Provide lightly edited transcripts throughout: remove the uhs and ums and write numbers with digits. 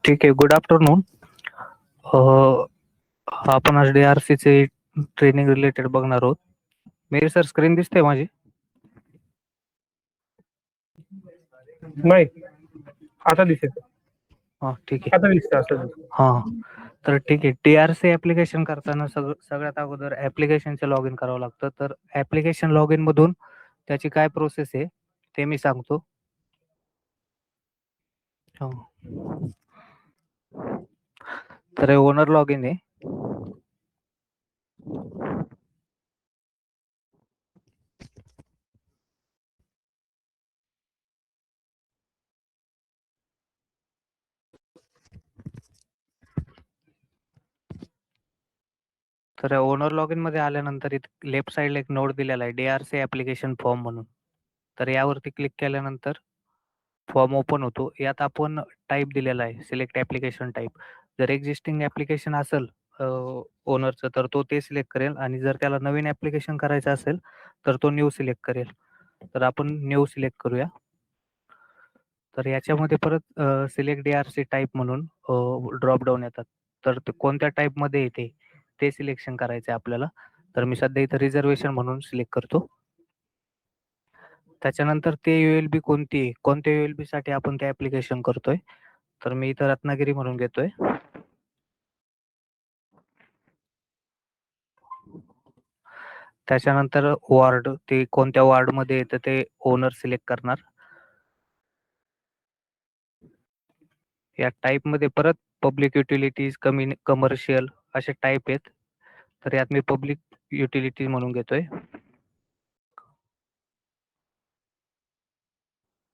ठीक आहे. Good afternoon. आपण आज DRC चे ट्रेनिंग रिलेटेड बघणार आहोत. मेरी सर स्क्रीन दिसते माझी? नाही, आता दिसेल. हां, ठीक आहे. आता दिसतं असं. हां, तर ठीक आहे. DRC ॲप्लिकेशन करताना सगळ्यात अगोदर ॲप्लिकेशनचं लॉग इन करावं लागतं. तर ॲप्लिकेशन लॉग इनमधून त्याची काय प्रोसेस आहे ते मी सांगतो. तर हे ओनर लॉग इन आहे. तर ओनर लॉग इनमध्ये आल्यानंतर इथे लेफ्ट साइडला एक नोड दिलेला आहे DRC ॲप्लिकेशन फॉर्म म्हणून. तर यावरती क्लिक केल्यानंतर फॉर्म ओपन होतो. यात आपण टाइप दिलेला आहे, सिलेक्ट ॲप्लिकेशन टाइप. जर एक्झिस्टिंग ॲप्लिकेशन असेल ओनरचं तर तो ते सिलेक्ट करेल आणि जर त्याला नवीन ॲप्लिकेशन करायचं असेल तर तो न्यू सिलेक्ट करेल. तर आपण न्यू सिलेक्ट करूया. तर याच्यामध्ये परत सिलेक्ट DRC टाइप म्हणून ड्रॉप डाउन येतात. तर ते कोणत्या टाइपमध्ये येते ते सिलेक्शन करायचं आहे आपल्याला. तर मी सध्या इथं रिझर्वेशन म्हणून सिलेक्ट करतो. त्याच्यानंतर ते ULB कोणती आहे, कोणत्या ULBसाठी आपण ते ॲप्लिकेशन करतोय. तर मी इथं रत्नागिरी म्हणून घेतोय. त्याच्यानंतर वॉर्ड, ते कोणत्या वॉर्डमध्ये येतं ते ओनर सिलेक्ट करणार. या टाइपमध्ये परत पब्लिक युटिलिटीज, कमर्शियल असे टाइप आहेत. तर यात मी पब्लिक युटिलिटी म्हणून घेतोय.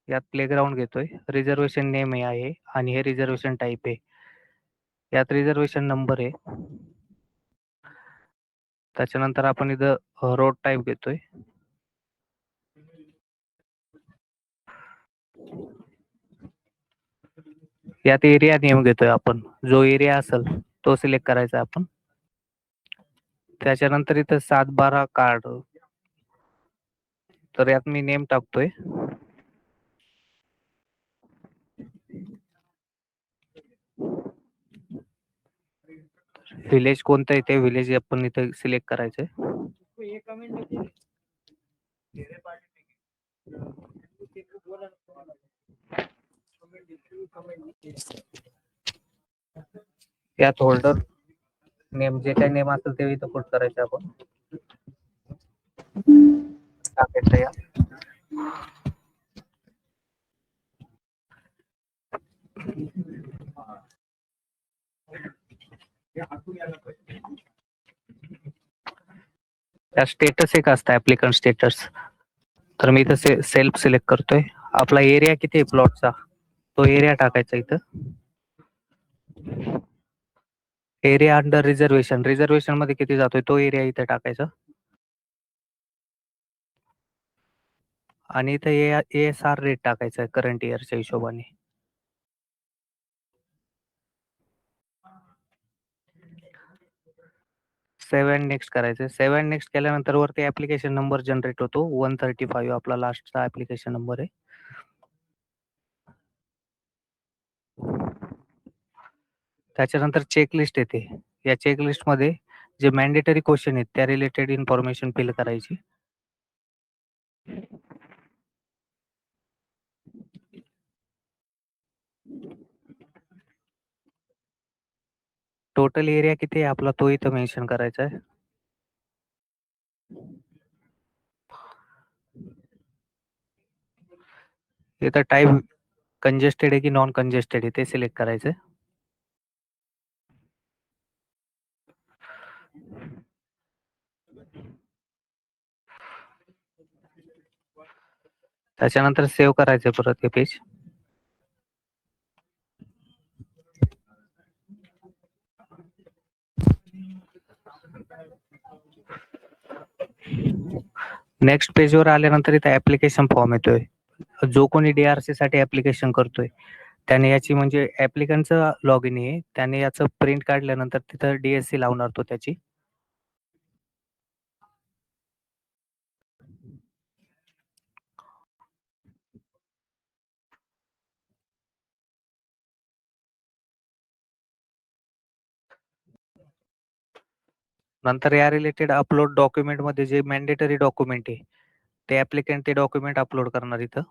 यात प्लेग्राऊंड घेतोय. रिझर्वेशन नेम हे आहे आणि हे रिझर्वेशन टाइप आहे. यात रिझर्वेशन नंबर आहे. त्याच्यानंतर आपण इथं रोड टाइप घेतोय. यात एरिया नेम घेतोय आपण. जो एरिया असेल तो सिलेक्ट करायचा आपण. त्याच्यानंतर इथं 7/12 कार्ड, तर यात मी नेम टाकतोय. विलेज कोणतं आहे ते विलेज आपण इथे सिलेक्ट करायचंय. यात होल्डर नेम, जे काही नेम असेल ते इथं पुट करायचं आपण. टाकायचं या. त्या स्टेटस एक असतं ऍप्लिकंट स्टेटस. तर मी इथं सेल्फ सिलेक्ट करतोय. आपला एरिया किती आहे प्लॉटचा तो एरिया टाकायचा इथं. एरिया अंडर रिझर्वेशन, रिझर्वेशन मध्ये किती जातोय तो एरिया इथे टाकायचा. आणि इथं ASR रेट टाकायचा आहे करंट इयरच्या हिशोबाने. सेव्ह अँड नेक्स्ट करायचं. सेव्ह अँड नेक्स्ट केल्यानंतर वरती ऍप्लिकेशन नंबर जनरेट होतो. 135 आपला लास्टचा ऍप्लिकेशन नंबर आहे. त्याच्यानंतर चेकलिस्ट येते. या चेकलिस्ट मध्ये जे मॅन्डेटरी क्वेश्चन आहेत त्या रिलेटेड इन्फॉर्मेशन फिल करायची. टोटल एरिया किती आहे आपला तो इथं मेन्शन करायचा आहे. इथं टाइप कंजेस्टेड आहे की नॉन कंजेस्टेड आहे ते सिलेक्ट करायचं. त्याच्यानंतर सेव्ह करायचं परत हे पेज. नेक्स्ट पेजवर आल्यानंतर इथे ऍप्लिकेशन फॉर्म येतोय. जो कोणी DRC साठी ऍप्लिकेशन करतोय त्याने याची म्हणजे ॲप्लिकंटचं लॉगिन आहे. त्याने याचं प्रिंट काढल्यानंतर तिथं डी-एस-सी लावणार तो त्याची. नंतर या रिलेटेड अपलोड डॉक्युमेंटमध्ये जे मॅन्डेटरी डॉक्युमेंट आहे, ते ॲप्लिकंट ते डॉक्युमेंट अपलोड करणार इथं.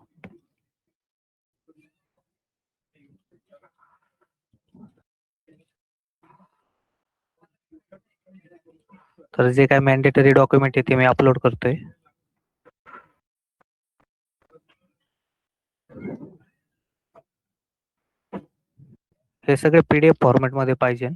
तर जे काही मॅन्डेटरी डॉक्युमेंट आहे ते मी अपलोड करतोय. हे सगळे पीडीएफ फॉर्मॅटमध्ये पाहिजे.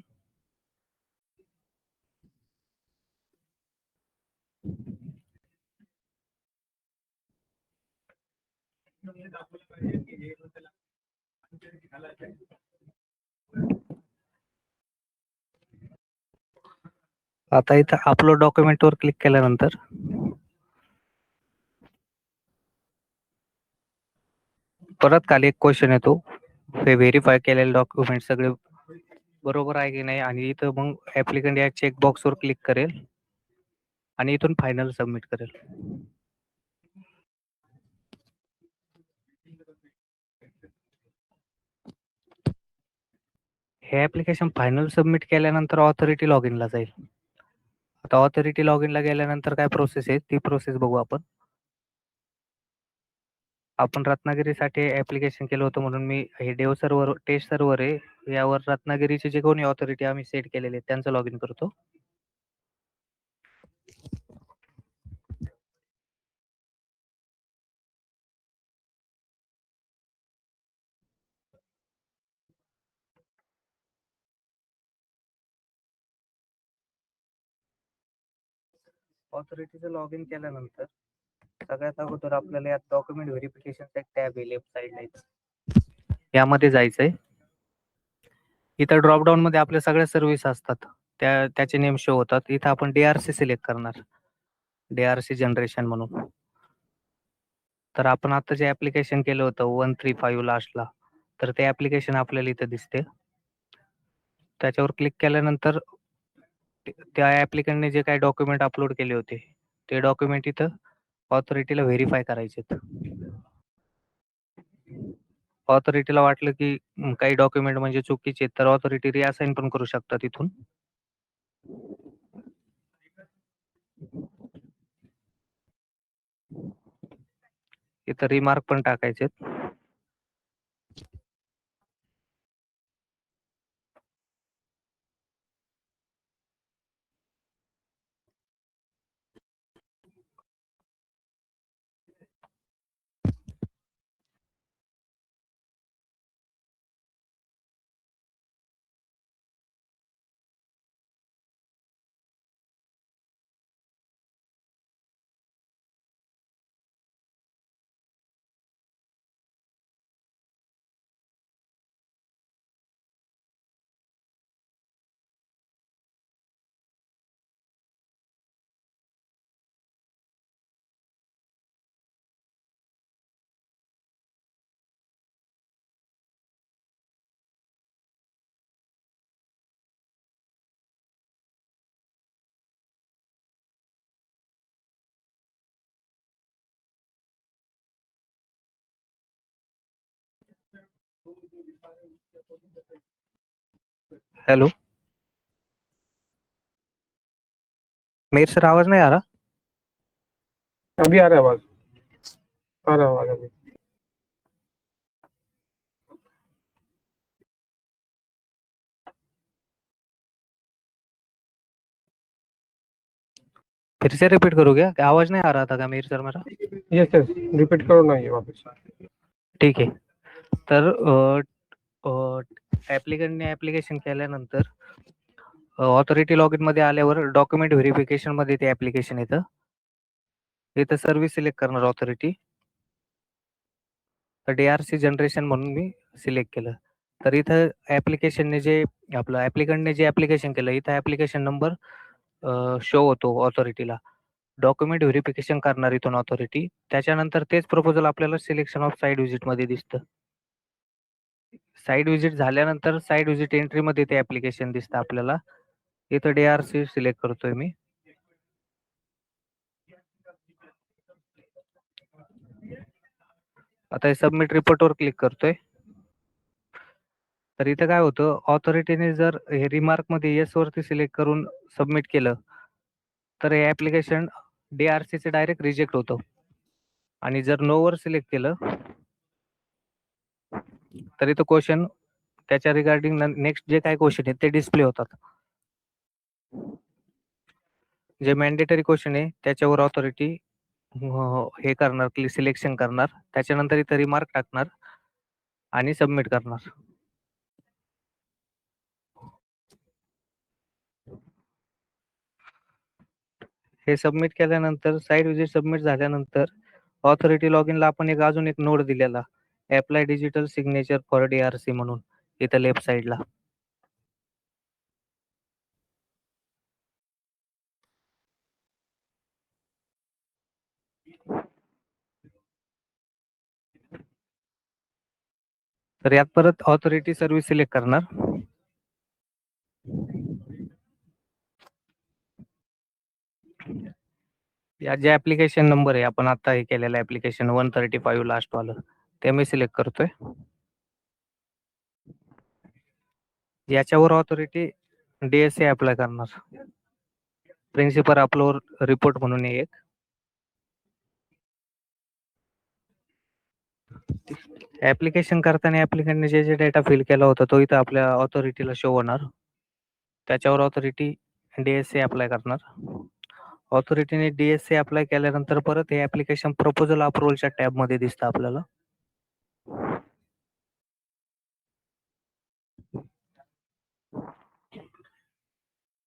आता इथं अपलोड डॉक्युमेंटवर क्लिक केल्यानंतर परत खाली एक क्वेश्चन येतो. हे व्हेरिफाय केलेले डॉक्युमेंट सगळे बरोबर आहे की नाही, आणि इथं मग ॲप्लिकंट या चेक बॉक्सवर क्लिक करेल आणि इथून फायनल सबमिट करेल. हे ॲप्लिकेशन फायनल सबमिट केल्यानंतर ऑथॉरिटी लॉगिनला जाईल. आता ऑथॉरिटी लॉगिनला गेल्यानंतर काय प्रोसेस आहे ती प्रोसेस बघू आपण. आपण रत्नागिरीसाठी ॲप्लिकेशन केलं होतं म्हणून मी हे डेव सर्व्हर टेस्ट सर्व्हर आहे, यावर रत्नागिरीचे जे कोणी ऑथॉरिटी आम्ही सेट केलेले आहेत त्यांचं लॉगिन करतो. ऑथॉरिटीचं लॉगिन केल्यानंतर सगळ्यात अगोदर आपल्याला यात डॉक्युमेंट व्हेरिफिकेशनचा एक टॅब आहे लेफ्ट साईडला, यामध्ये जायचंय. इथं ड्रॉपडाऊन मध्ये आपल्या सगळ्या सर्व्हिस असतात, त्याचे नेम शो होतात. इथं आपण DRC सिलेक्ट करणार, DRC जनरेशन म्हणून. तर आपण आता जे ऍप्लिकेशन केलं होतं 135 लास्टला, तर ते ऍप्लिकेशन आपल्याला इथं दिसते. त्याच्यावर क्लिक केल्यानंतर त्या ऍप्लिकंटने जे काही डॉक्युमेंट अपलोड केले होते ते डॉक्युमेंट इथं ऑथॉरिटीला व्हेरीफाय करायचे. ऑथॉरिटीला वाटलं की काही डॉक्युमेंट म्हणजे चुकीचे तर ऑथॉरिटी रिअसाइन पण करू शकतात इथून. इथं रिमार्क पण टाकायचे. हेलो मेरे सर, आवाज नहीं आ रहा? अभी आ रहा है आवाज, आ रहा है आवाज अभी। फिर से रिपीट करो क्या? आवाज नहीं आ रहा था क्या मेरे सर मेरा? यस यस, रिपीट करो ना ये वापस। ठीक आहे. तर ऍप्लिकंटने ऍप्लिकेशन केल्यानंतर ऑथॉरिटी लॉगिन मध्ये आल्यावर डॉक्युमेंट व्हेरिफिकेशन मध्ये ते ऍप्लिकेशन येतं. इथं सर्व्हिस सिलेक्ट करणार ऑथॉरिटी. तर DRC जनरेशन म्हणून मी सिलेक्ट केलं. तर इथं ऍप्लिकेशनने जे आपलं ऍप्लिकंटने जे ऍप्लिकेशन केलं इथं ऍप्लिकेशन नंबर शो होतो ऑथॉरिटीला. डॉक्युमेंट व्हेरिफिकेशन करणार इथून ऑथॉरिटी. त्याच्यानंतर तेच प्रपोजल आपल्याला सिलेक्शन ऑफ साईट व्हिजिट मध्ये दिसतं. साईट व्हिजिट झाल्यानंतर साईट व्हिजिट एंट्री मध्ये ते ऍप्लिकेशन दिसतं आपल्याला. इथं DRC सिलेक्ट करतोय मी. आता हे सबमिट रिपोर्टवर क्लिक करतोय. तर इथं काय होतं, ऑथॉरिटीने जर हे रिमार्क मध्ये येस वरती सिलेक्ट करून सबमिट केलं तर हे ऍप्लिकेशन DRC चे डायरेक्ट रिजेक्ट होतं. आणि जर नो वर सिलेक्ट केलं तर इथं क्वेश्चन त्याच्या रिगार्डिंग नेक्स्ट जे काय क्वेश्चन आहेत ते डिस्प्ले होतात. जे मॅन्डेटरी क्वेश्चन आहे त्याच्यावर ऑथॉरिटी हे करणार, सिलेक्शन करणार, त्याच्यानंतर इथं रिमार्क टाकणार आणि सबमिट करणार. हे सबमिट केल्यानंतर साईट व्हिजिट सबमिट झाल्यानंतर ऑथॉरिटी लॉगिनला आपण अजून एक नोड दिलेला, apply digital signature for DRC म्हणून, इथं लेफ्ट साईडला. तर यात परत ऑथॉरिटी सर्व्हिस सिलेक्ट करणार. या जे ऍप्लिकेशन नंबर आहे आपण आता हे केलेलं ऍप्लिकेशन 135 लास्ट वालं, ते मी सिलेक्ट करतोय. याच्यावर ऑथॉरिटी DSA अप्लाय करणार, प्रिन्सिपल अपलोड रिपोर्ट म्हणून एक. ऍप्लिकेशन करताना ऍप्लिकंटने जे जे डेटा फिल केला होता तो इथं आपल्या ऑथॉरिटीला शो होणार. त्याच्यावर ऑथॉरिटी DSA अप्लाय करणार. ऑथॉरिटीने DSA अप्लाय केल्यानंतर परत हे ऍप्लिकेशन प्रपोजल अप्रुव्हलच्या टॅब मध्ये दिसतं आपल्याला.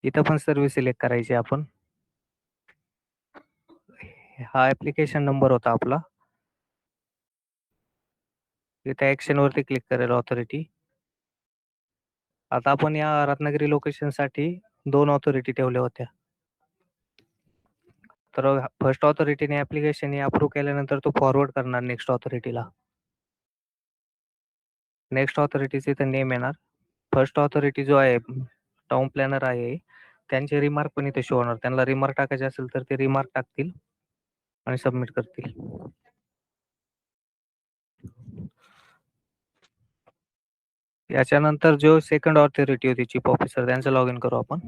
इथं पण सर्व्हिस सिलेक्ट करायची आपण. हा ऍप्लिकेशन नंबर होता आपला. इथे ऍक्शन वरती क्लिक करेल ऑथॉरिटी. आता आपण या रत्नागिरी लोकेशन साठी 2 ऑथॉरिटी ठेवल्या होत्या. तर फर्स्ट ऑथॉरिटीने ऍप्लिकेशन अप्रूव्ह केल्यानंतर तो फॉरवर्ड करणार नेक्स्ट ऑथॉरिटीला. नेक्स्ट ऑथॉरिटीचे इथं नेम येणार. फर्स्ट ऑथॉरिटी जो आहे टाउन प्लॅनर आहे, त्यांचे रिमार्क पण इथे शो होणार. त्यांना रिमार्क टाकायचे असेल तर ते रिमार्क टाकतील आणि सबमिट करतील. याच्यानंतर जो सेकंड ऑथॉरिटी होती चीफ ऑफिसर, त्यांचं लॉग इन करू आपण.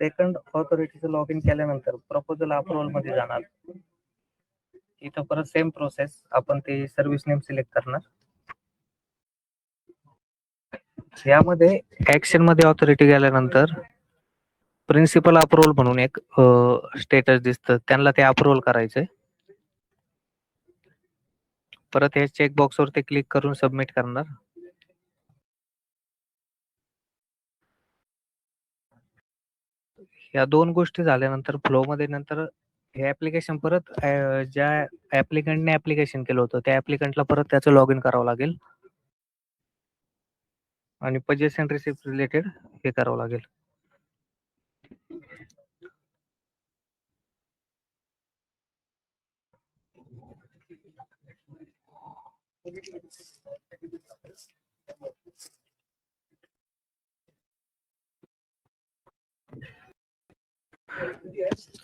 सेकंड ऑथॉरिटीचं लॉग इन केल्यानंतर प्रपोजल अप्रुव्हल मध्ये जाणार. इथं परत सेम प्रोसेस, आपण ते सर्व्हिस नेम सिलेक्ट करणार. यामध्ये ऍक्शन मध्ये ऑथॉरिटी गेल्यानंतर प्रिन्सिपल अप्रुव्हल म्हणून एक स्टेटस दिसतं, त्यांना ते अप्रुव्हल करायचंय. परत हे चेकबॉक्स वरती क्लिक करून सबमिट करणार. या 2 गोष्टी झाल्यानंतर फ्लो मध्ये नंतर हे ऍप्लिकेशन परत ज्या ऍप्लिकंटने ऍप्लिकेशन केलं होतं त्या ऍप्लिकंटला परत त्याचं लॉग इन करावं लागेल आणि पर्चेस अँड रिसिप्ट रिलेटेड हे करावं लागेल.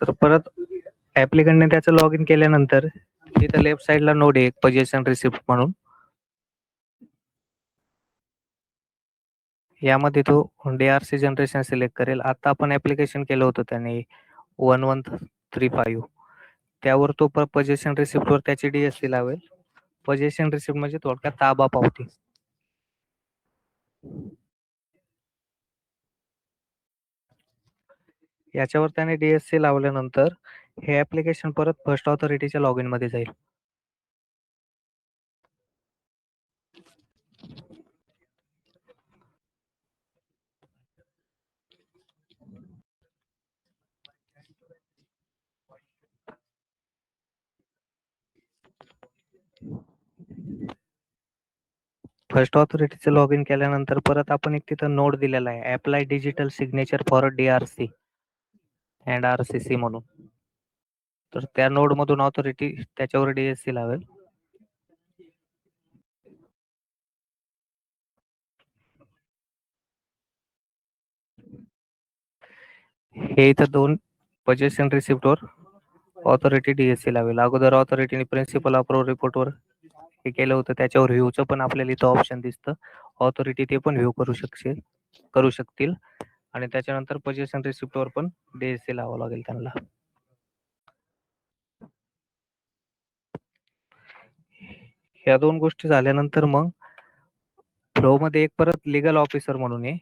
तर परत ऍप्लिकंटने त्याचं लॉग इन केल्यानंतर इथं लेफ्ट साईडला नोड आहे पर्चेस अँड रिसिप्ट म्हणून. यामध्ये तो DRC जनरेशन सिलेक्ट करेल. आता आपण ऍप्लिकेशन केलं होतं त्याने 1135, त्यावर तो पर्चेस अँड रिसिप्ट वर त्याची DSC लावेल. पर्चेस अँड रिसिप्ट म्हणजे थोडक्यात ताबा पावती. याच्यावर त्याने DSC लावल्यानंतर हे ऍप्लिकेशन परत फर्स्ट ऑथॉरिटीच्या लॉग इन मध्ये जाईल. फर्स्ट ऑथॉरिटीचं लॉग इन केल्यानंतर परत आपण एक तिथं नोड दिलेला आहे, apply digital signature for DRC and RCC म्हणून. तर त्या नोड मधून ऑथॉरिटी त्याच्यावर DSC लावेल. हे इथं 2 पजेशन रिसिप्टवर ऑथॉरिटी DSC लावेल. अगोदर ऑथॉरिटीने प्रिन्सिपल अप्रूव्ह रिपोर्टवर हे केलं होतं, त्याच्यावर व्ह्यूचं पण आपल्याला इथं ऑप्शन दिसतं. ऑथॉरिटी ते पण व्ह्यू करू शकतील आणि त्याच्यानंतर पजेशन रिसिप्टवर पण DSC लावावं लागेल त्यांना. ह्या 2 गोष्टी झाल्यानंतर मग फ्लो मध्ये एक परत लीगल ऑफिसर म्हणून आहे,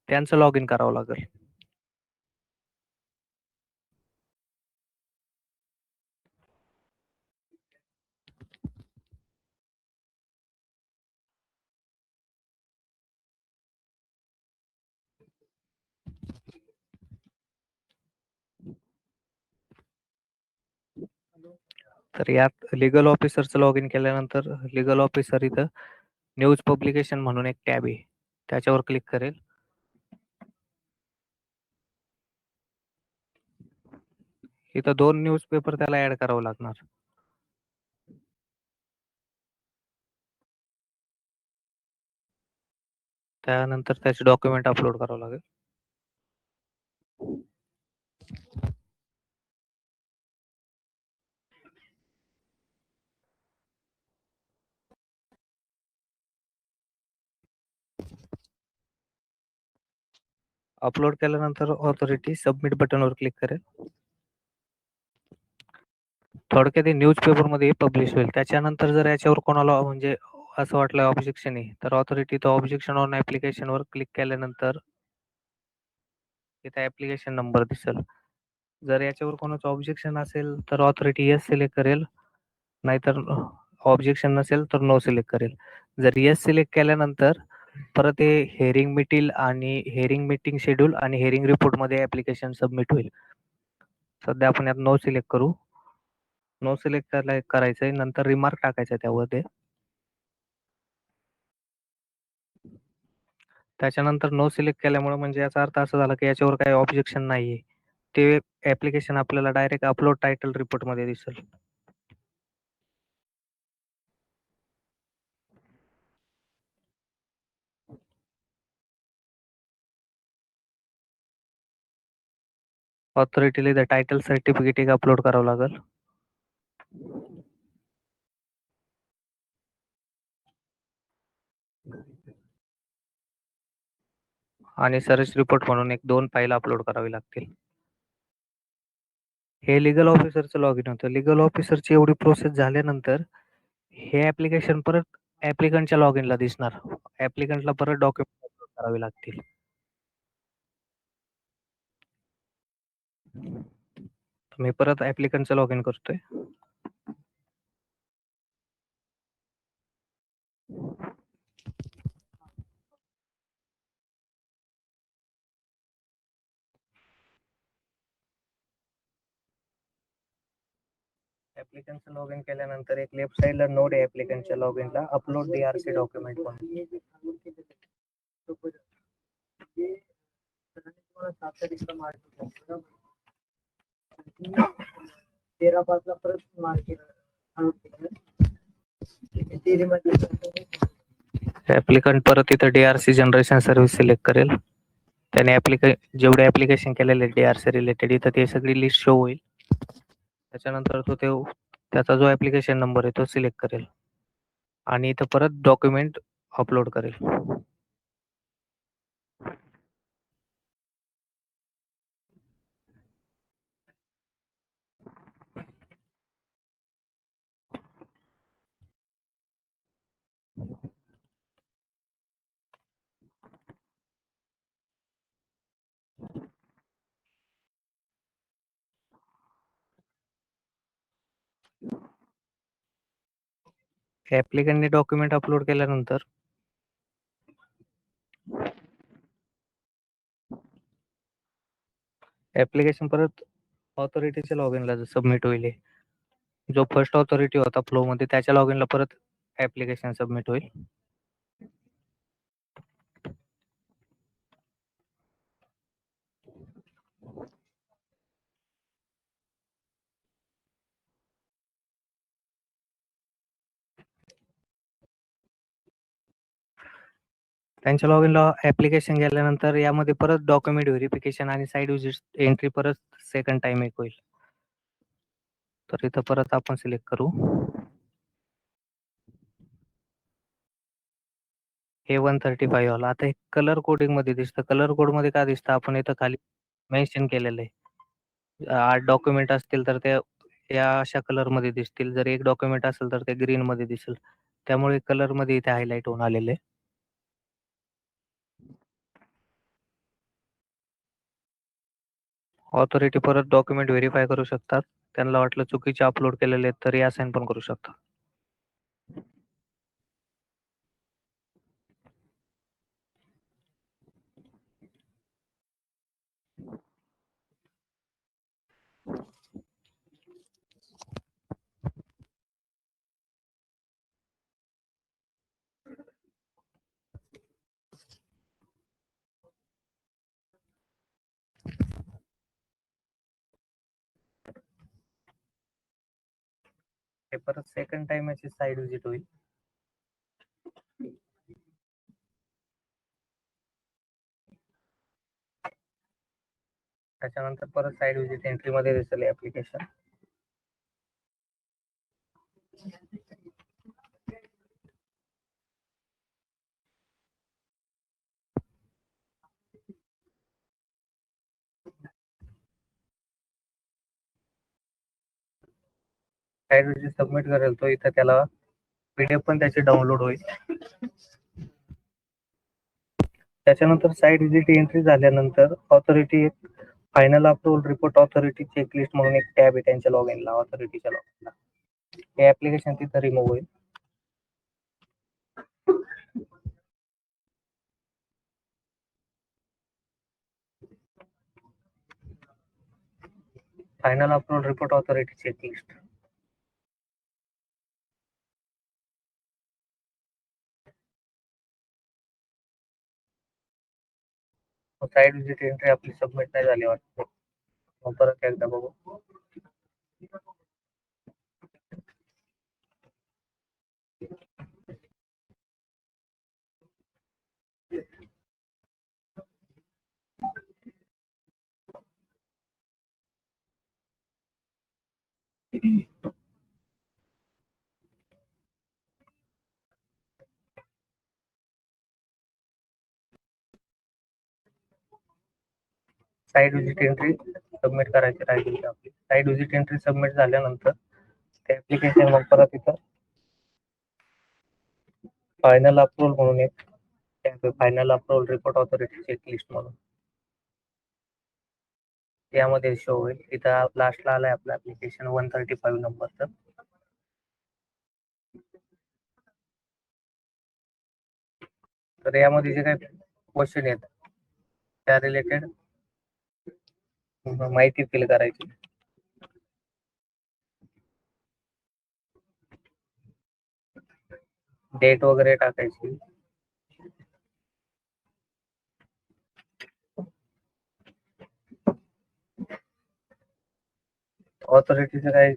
त्यांचं लॉग इन करावं लागेल. तर यात लीगल ऑफिसरचं लॉग इन केल्यानंतर लीगल ऑफिसर इथं न्यूज पब्लिकेशन म्हणून एक टॅब आहे, त्याच्यावर क्लिक करेल. इथं 2 न्यूजपेपर त्याला ऍड करावं लागणार. त्यानंतर त्याचे डॉक्युमेंट अपलोड करावं लागेल. अपलोड केल्यानंतर ऑथॉरिटी सबमिट बटनवर क्लिक करेल. थोडक्यात न्यूजपेपर मध्ये पब्लिश होईल. त्याच्यानंतर जर याच्यावर कोणाला म्हणजे असं वाटलं ऑब्जेक्शन आहे, तर ऑथॉरिटी तो ऑब्जेक्शन ऑन ऍप्लिकेशनवर क्लिक केल्यानंतर इथे ऍप्लिकेशन नंबर दिसेल. जर याच्यावर कोणाचं ऑब्जेक्शन असेल तर ऑथॉरिटी येस सिलेक्ट करेल, नाहीतर ऑब्जेक्शन नसेल तर नो सिलेक्ट करेल. जर येस सिलेक्ट केल्यानंतर परत ते हेअरिंग मिटील आणि हेअरिंग मीटिंग शेड्यूल आणि हेअरिंग रिपोर्ट मध्ये ऍप्लिकेशन सबमिट होईल. सध्या आपण यात नो सिलेक्ट करू. नो सिलेक्ट करायचंय, नंतर रिमार्क टाकायचा त्यामध्ये. त्याच्यानंतर नो सिलेक्ट केल्यामुळे म्हणजे याचा अर्थ असा झाला की याच्यावर काही ऑब्जेक्शन नाहीये. ते ऍप्लिकेशन आपल्याला डायरेक्ट अपलोड टायटल रिपोर्ट मध्ये दिसेल. ऑथॉरिटीला इथं टायटल सर्टिफिकेट एक अपलोड करावं लागेल. आणि सर्च रिपोर्ट म्हणून एक 2 फाईल अपलोड करावी लागतील. हे लीगल ऑफिसरचं लॉग इन होतं. लीगल ऑफिसरची एवढी प्रोसेस झाल्यानंतर हे ऍप्लिकेशन परत ऍप्लिकंटच्या लॉग इनला दिसणार. ऍप्लिकंटला परत डॉक्युमेंट अपलोड करावे लागतील. मी परत ऍप्लिकंटचं लॉग इन करतोय. ऍप्लिकंटचं लॉग इन केल्यानंतर एक लेफ्ट साइडला नोड आहे ऍप्लिकंटच्या लॉग इनला, अपलोड DRC डॉक्युमेंट म्हणून. ऍप्लिकंट परत इथं DRC जनरेशन सर्व्हिस सिलेक्ट करेल. त्याने जेवढे ऍप्लिकेशन केलेले DRC रिलेटेड इथं ते सगळी लिस्ट शो होईल. त्याच्यानंतर त्याचा जो ऍप्लिकेशन नंबर आहे तो सिलेक्ट करेल आणि इथं परत डॉक्युमेंट अपलोड करेल. ऍप्लिकंटने डॉक्युमेंट अपलोड केल्यानंतर ऍप्लिकेशन परत ऑथॉरिटीच्या लॉग इनला सबमिट होईल. जो फर्स्ट ऑथॉरिटी होता फ्लो मध्ये त्याच्या लॉग इनला परत ऍप्लिकेशन सबमिट होईल. त्यांच्या लॉगिनला ऍप्लिकेशन गेल्यानंतर यामध्ये परत डॉक्युमेंट व्हेरिफिकेशन आणि साईड विजिट एंट्री परत सेकंड टाइम एक होईल. तर इथं परत आपण सिलेक्ट करू. हे 135 वाला. आता हे कलर कोडिंग मध्ये दिसतं. कलर कोड मध्ये काय दिसतं, आपण इथं खाली मेन्शन केलेलं आहे. 8 डॉक्युमेंट असतील तर ते या अशा कलर मध्ये दिसतील. जर एक डॉक्युमेंट असेल तर ते ग्रीन मध्ये दिसेल. त्यामुळे कलर मध्ये इथे हायलाइट होऊन आलेले आहे. ऑथॉरिटी परत डॉक्युमेंट व्हेरीफाय करू शकतात. त्यांना वाटलं चुकीचे अपलोड केलेले आहेत तर असाइन पण करू शकतात. हे परत सेकंड टाइम याची साईड विजिट होईल. त्याच्यानंतर परत साईड विजिट एंट्री मध्ये दिसेल ऍप्लिकेशन. साईड विजिट सबमिट करेल तो, इथं त्याला पीडीएफ पण त्याची डाउनलोड होईल. त्याच्यानंतर साईड विजिट एंट्री झाल्यानंतर authority final approval report authority checklist म्हणून एक टॅब आहे त्यांच्या लॉगिनला, ऑथॉरिटीच्या लॉगिनला. हे ऍप्लिकेशन तिथं रिमूव्ह होईल. Final approval report authority checklist. Side visit entry आपली सबमिट नाही झाली वाटतं. मग परत एकदा बघू. साईड विजिट एंट्री सबमिट करायची राहिली आपली. साईड विजिट एंट्री सबमिट झाल्यानंतर ते ऍप्लिकेशन मग परत इथं फायनल अप्रूव्हल म्हणून एक final approval report authority checklist म्हणून यामध्ये शो होईल. इथं लास्टला आलाय आपलं ऍप्लिकेशन 135 नंबरचं. तर यामध्ये जे काही क्वेश्चन आहेत त्या रिलेटेड माहिती फिल करायची. डेट वगैरे टाकायची. ऑथॉरिटीचं काय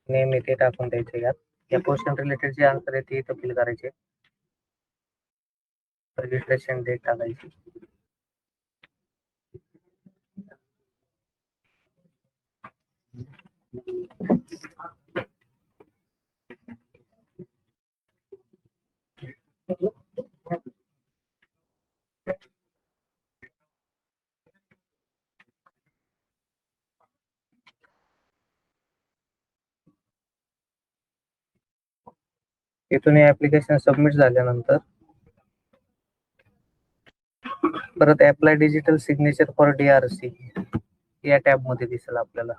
नेम आहे ते टाकून द्यायचे यात. या क्वेश्चन रिलेटेड जे आन्सर आहे ते इथं फिल करायचे. रजिस्ट्रेशन डेट टाकायची. इथून हे ऍप्लिकेशन सबमिट झाल्यानंतर परत apply digital signature for DRC या टॅब मध्ये दिसेल आपल्याला.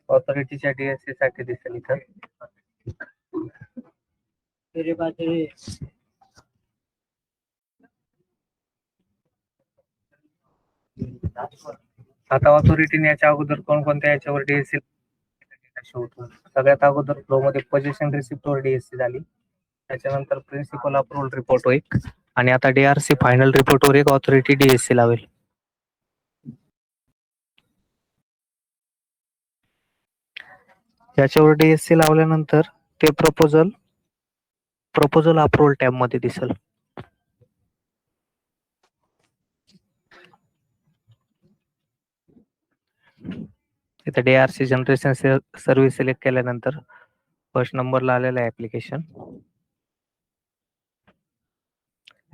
ऑथॉरिटीच्या DRC साठी दिसेल इथं. आता ऑथॉरिटीने याच्या अगोदर कोणकोणत्या याच्यावर DSC सगळ्यात अगोदर फ्लो मध्ये पोझिशन रिसिप्ट वर DSC झाली. त्याच्यानंतर प्रिन्सिपल अप्रूव्हल रिपोर्ट होईल आणि आता DRC फायनल रिपोर्ट वर एक ऑथॉरिटी DSC लावेल. याच्यावर DSC लावल्यानंतर ते प्रपोजल अप्रूव्हल टॅब मध्ये दिसेल. इथे DRC जनरेशन सर्व्हिस सिलेक्ट केल्यानंतर फर्स्ट नंबरला आलेलं आहे ऍप्लिकेशन.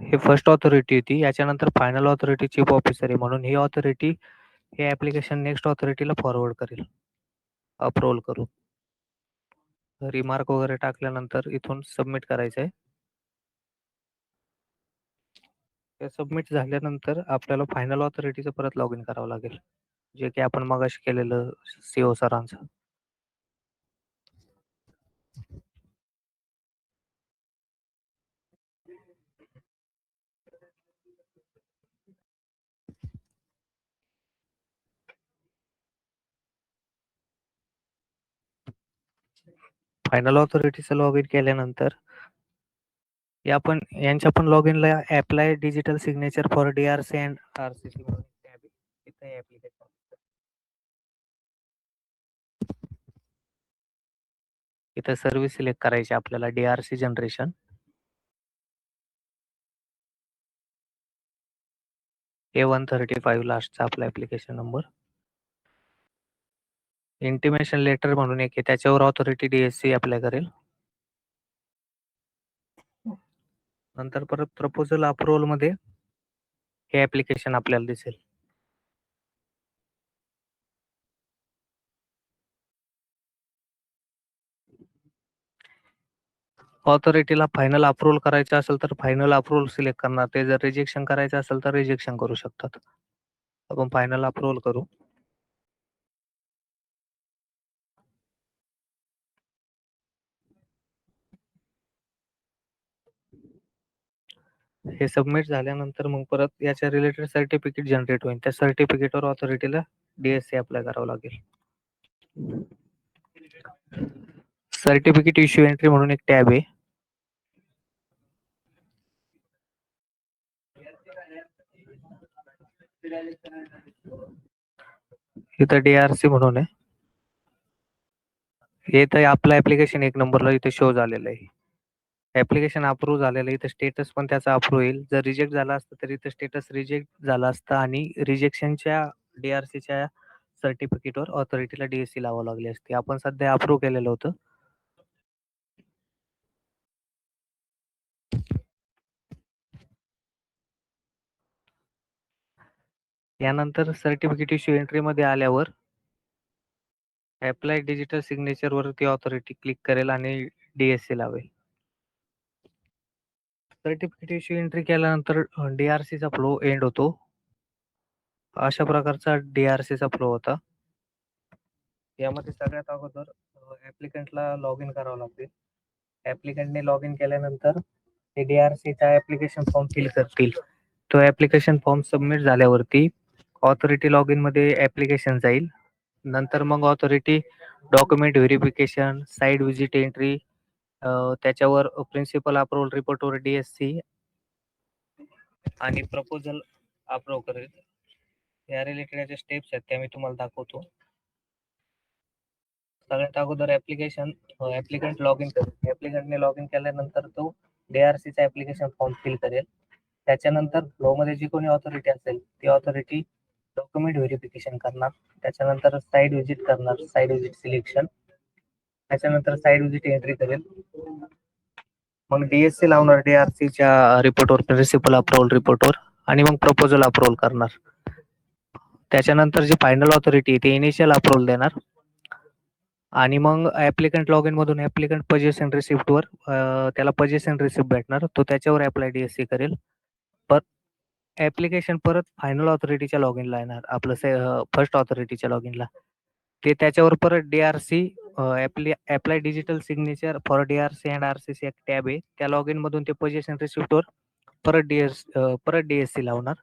हे फर्स्ट ऑथॉरिटी होती. याच्यानंतर फायनल ऑथॉरिटी चीफ ऑफिसर आहे, म्हणून ही ऑथॉरिटी हे ऍप्लिकेशन नेक्स्ट ऑथॉरिटीला फॉरवर्ड करेल अप्रूव्हल करून. रिमार्क वगैरे टाकल्यानंतर इथून सबमिट करायचं आहे. ते सबमिट झाल्यानंतर आपल्याला फायनल ऑथॉरिटीचं परत लॉग इन करावं लागेल, जे की आपण मगाशी केलेलं CO सरांचं. फायनल ऑथॉरिटीचं लॉग इन केल्यानंतर यांच्या पण लॉग इनला apply digital signature for DRC and RCC म्हणून टॅब आहे. इथे ऍप्लिकेशन इथे सर्व्हिस सिलेक्ट करायची आपल्याला DRC जनरेशन. A135 लास्टचा आपला ऍप्लिकेशन नंबर. इंटिमेशन लेटर म्हणून एक आहे, त्याच्यावर ऑथॉरिटी DSC अप्लाय करेल. नंतर परत प्रपोजल अप्रूव्हल मध्ये हे ऍप्लिकेशन आपल्याला दिसेल. ऑथॉरिटीला फायनल अप्रूव्हल करायचं असेल तर फायनल अप्रूव्हल सिलेक्ट करणार. ते जर रिजेक्शन करायचं असेल तर रिजेक्शन करू शकतात. आपण फायनल अप्रूव्हल करू. हे सबमिट झाल्यानंतर मग परत याच्या रिलेटेड सर्टिफिकेट जनरेट होईल. त्या सर्टिफिकेटवर ऑथॉरिटीला DSC अप्लाय करावं लागेल. सर्टिफिकेट इश्यू एंट्री म्हणून एक टॅब आहे. इथं DRC म्हणून आहे. इथं आपलं ऍप्लिकेशन एक नंबरला इथे शो झालेलं आहे. ऍप्लिकेशन अप्रूव्ह झालेलं आहे. इथं स्टेटस पण त्याचा अप्रूव्ह येईल. जर रिजेक्ट झाला असतं तर इथं स्टेटस रिजेक्ट झाला असतं आणि रिजेक्शनच्या DRCच्या सर्टिफिकेटवर ऑथॉरिटीला DSC लावावं लागली असते. आपण सध्या अप्रूव्ह केलेलं होतं. यानंतर सर्टिफिकेट इश्यू एंट्री मध्ये आल्यावर अप्लाय डिजिटल सिग्नेचर वरती ऑथॉरिटी क्लिक करेल आणि DSC लावेल. सर्टिफिकेट इश्यू एंट्री केल्यानंतर DRCचा फ्लो एंड होतो. अशा प्रकारचा DRCचा फ्लो होता. यामध्ये सगळ्यात अगोदर ऍप्लिकंटला लॉग इन करावं लागते. ऍप्लिकंटने लॉग इन केल्यानंतर ते DRCचा ऍप्लिकेशन फॉर्म फिल करतील. तो ऍप्लिकेशन फॉर्म सबमिट झाल्यावरती ऑथॉरिटी लॉग इन मध्ये ऍप्लिकेशन जाईल. नंतर मग authority document verification, site visit entry, त्याच्यावर प्रिन्सिपल अप्रूव्हल रिपोर्टवर DSC आणि प्रपोजल अप्रूव्ह करेल. या रिलेटेड याच्या स्टेप्स आहेत त्या मी तुम्हाला दाखवतो. सगळ्यात अगोदर ऍप्लिकंट लॉग इन करेल. ऍप्लिकंटने लॉग इन केल्यानंतर तो DRCचा ऍप्लिकेशन फॉर्म फिल करेल. त्याच्यानंतर फ्लो मध्ये जी कोणी ऑथॉरिटी असेल ती ऑथॉरिटी डॉक्युमेंट व्हेरिफिकेशन करणार. त्याच्यानंतर साईट व्हिजिट करणार, साईट व्हिजिट सिलेक्शन. त्याच्यानंतर साईट व्हिजिट एंट्री करेल. मग DSC लावणार DRCच्या रिपोर्टवर, प्रिन्सिपल अप्रूव्हल रिपोर्टवर, आणि मग प्रपोजल अप्रूव्हल करणार. त्याच्यानंतर जी फायनल ऑथॉरिटी ती इनिशियल अप्रूव्हल देणार आणि मग ऍप्लिकंट लॉग इन मधून ऍप्लिकंट पर्चेस अँड रिसिप्ट वर त्याला पर्चेस अँड रिसिप्ट भेटणार. तो त्याच्यावर अप्लाय DSC करेल. ऍप्लिकेशन परत फायनल ऑथॉरिटीच्या लॉग इनला येणार, आपलं फर्स्ट ऑथॉरिटीच्या लॉग इनला. ते त्याच्यावर परत DRC apply digital signature for DRC and RCC एक टॅब आहे. त्या लॉग इन मधून ते पर्चेस अँड रिसिप्ट वर परत DSC लावणार.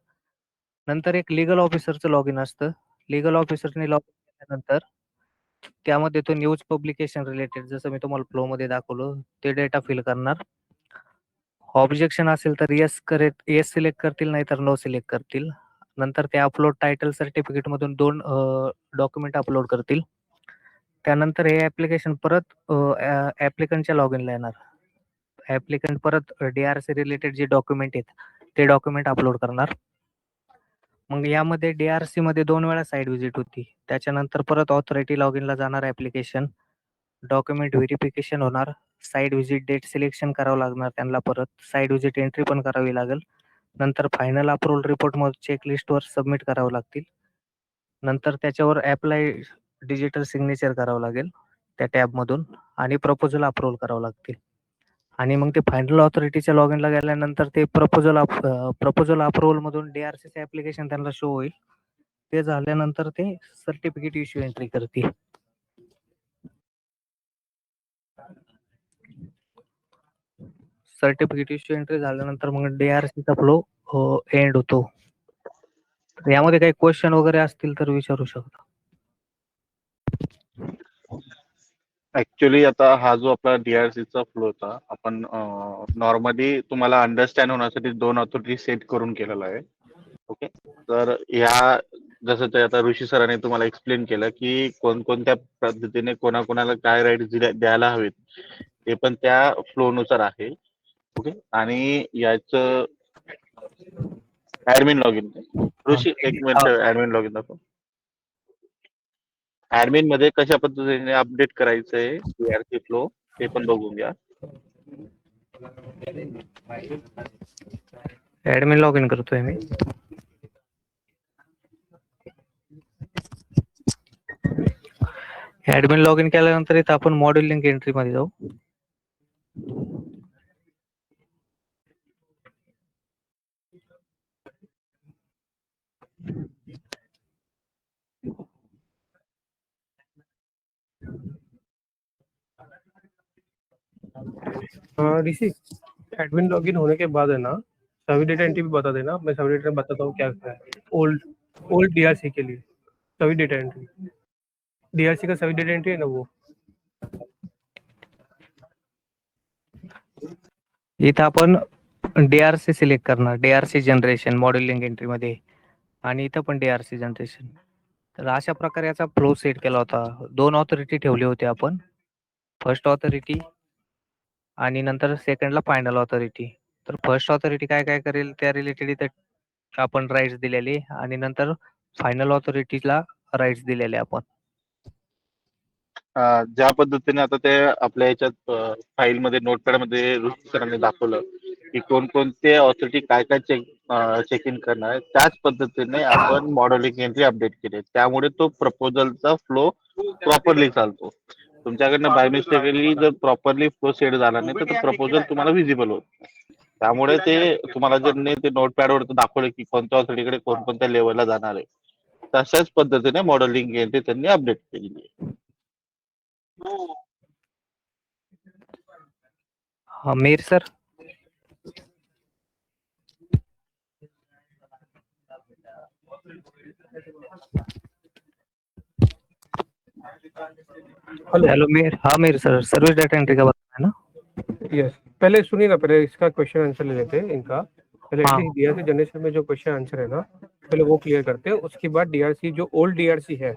नंतर एक लीगल ऑफिसरचं लॉग इन असतं. लीगल ऑफिसरने लॉग इन केल्यानंतर त्यामध्ये तो न्यूज पब्लिकेशन रिलेटेड, जसं मी तुम्हाला फ्लो मध्ये दाखवलं, ते डेटा फिल करणार. ऑब्जेक्शन असेल तर येस सिलेक्ट करतील, नाही तर नो सिलेक्ट करतील. नंतर ते अपलोड टायटल सर्टिफिकेट मधून 2 डॉक्युमेंट अपलोड करतील. त्यानंतर हे ऍप्लिकेशन परत ऍप्लिकंटच्या लॉग इनला येणार. ऍप्लिकंट परत DRC रिलेटेड जे डॉक्युमेंट आहेत ते डॉक्युमेंट अपलोड करणार. मग यामध्ये DRC मध्ये 2 वेळा साईट व्हिजिट होती. त्याच्यानंतर परत ऑथॉरिटी लॉग इनला जाणार ऍप्लिकेशन, डॉक्युमेंट व्हेरिफिकेशन होणार, साईट व्हिजिट डेट सिलेक्शन करावं लागणार त्यांना, परत साईट व्हिजिट एंट्री पण करावी लागेल. नंतर फायनल अप्रूव्हल रिपोर्ट मग चेकलिस्टवर सबमिट करावं लागतील. नंतर त्याच्यावर अप्लाय डिजिटल सिग्नेचर करावं लागेल त्या टॅबमधून आणि प्रपोजल अप्रूव्हल करावं लागतील. आणि मग ते फायनल ऑथॉरिटीच्या लॉग इनला गेल्यानंतर ते प्रपोजल अप्रूव्हल मधून DRC ऍप्लिकेशन त्यांना शो होईल. ते झाल्यानंतर ते सर्टिफिकेट इश्यू एंट्री करतील. सर्टिफिकेट इश्यू एंट्री झाल्यानंतर मग DRCचा फ्लो एंड होतो. यामध्ये काही क्वेश्चन वगैरे असतील तर विचारू शकता. ऍक्च्युली आता हा जो आपला DRCचा फ्लो होता, आपण नॉर्मली तुम्हाला अंडरस्टँड होण्यासाठी 2 ऑथॉरिटी सेट करून केलेला आहे. ओके, तर ह्या जसं ते आता ऋषी सरांनी तुम्हाला एक्सप्लेन केलं की कोणकोणत्या पद्धतीने कोणाकोणाला काय राईट द्यायला हवेत, ते पण त्या फ्लोनुसार आहे. ओके, आणि याचं ऍडमिन लॉग इन, ऋषी एक मिनिट ऍडमिन लॉग इन दाखव. ऍडमिन मध्ये कशा पद्धतीने अपडेट करायचंय DRC फ्लो ते पण बघून घ्या. ऍडमिन लॉग इन करतोय मी. ऍडमिन लॉग इन केल्यानंतर इथं आपण मॉड्यूल लिंक एंट्री मध्ये जाऊ. ऋषि, एडमिन लॉगिन होने के बाद है ना, सभी डेटा एंट्री भी बता देना. मैं सभी डेटा बताता हूँ क्या क्या है. ओल्ड DRC के लिए सभी डेटा एंट्री, DRC का सभी डेटा एंट्री है ना वो. इथं आपण DRC सिलेक्ट करणार, DRC generation module link entry मध्ये, आणि इथं पण DRC जनरेशन. तर अशा प्रकारे याचा फ्लो सेट केला होता. 2 ऑथॉरिटी ठेवली होती आपण, फर्स्ट ऑथॉरिटी आणि नंतर सेकंडला फायनल ऑथॉरिटी. तर फर्स्ट ऑथॉरिटी काय काय करेल त्या रिलेटेड इथं आपण राईट्स दिलेले, आणि नंतर फायनल ऑथॉरिटीला राईट्स दिलेले आपण. ज्या पद्धतीने आता ते आपल्या याच्यात फाईल मध्ये नोटपॅड मध्ये ऋषी सरांनी दाखवलं की कोणकोणते ऑथॉरिटी काय काय चेक इन करणार आहे, त्याच पद्धतीने आपण मॉडेलिंग एंट्री अपडेट केले. त्यामुळे तो प्रपोजलचा फ्लो प्रॉपरली चालतो. तुमच्याकडनं बाय मिस्टेकली जर प्रॉपरली फ्लो सेट झाला नाही तर प्रपोजल तुम्हाला व्हिजिबल होत. त्यामुळे ते तुम्हाला जर ते नोटपॅड वर दाखवले की कोणत्या ऑथॉरिटीकडे कोणकोणत्या लेवलला जाणार आहे, तशाच पद्धतीने मॉडेलिंग एंट्री त्यांनी अपडेट केलेली आहे. Mir sir, hello Mir. हाँ Mir sir, service data entry का बताना है ना. यस, पहले सुनिए ना, पहले इसका क्वेश्चन आंसर ले लेते हैं इनका. पहले हाँ. DRC जनरेशन में जो क्वेश्चन आंसर है ना, पहले वो क्लियर करते हैं. उसके बाद DRC जो ओल्ड DRC है